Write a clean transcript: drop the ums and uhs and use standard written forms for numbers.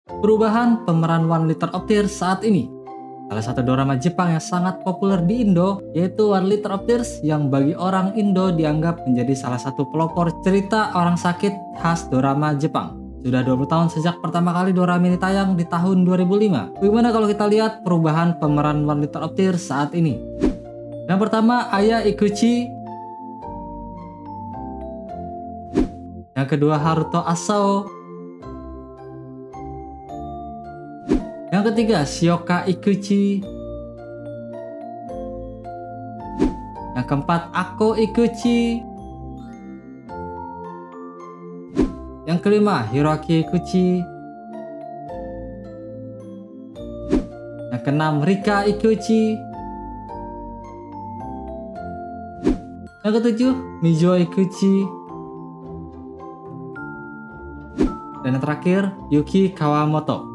Perubahan pemeran One Liter of Tears saat ini. Salah satu drama Jepang yang sangat populer di Indo yaitu One Liter of Tears yang bagi orang Indo dianggap menjadi salah satu pelopor cerita orang sakit khas drama Jepang. Sudah 20 tahun sejak pertama kali drama ini tayang di tahun 2005. Bagaimana kalau kita lihat perubahan pemeran One Liter of Tears saat ini? Yang pertama, Aya Ikuchi. Yang kedua, Haruto Asao. Yang ketiga, Shioka Ikuchi. Yang keempat, Ako Ikuchi. Yang kelima, Hiroaki Ikuchi. Yang keenam, Rika Ikuchi. Yang ketujuh, Mizuo Ikuchi. Dan yang terakhir, Yuki Kawamoto.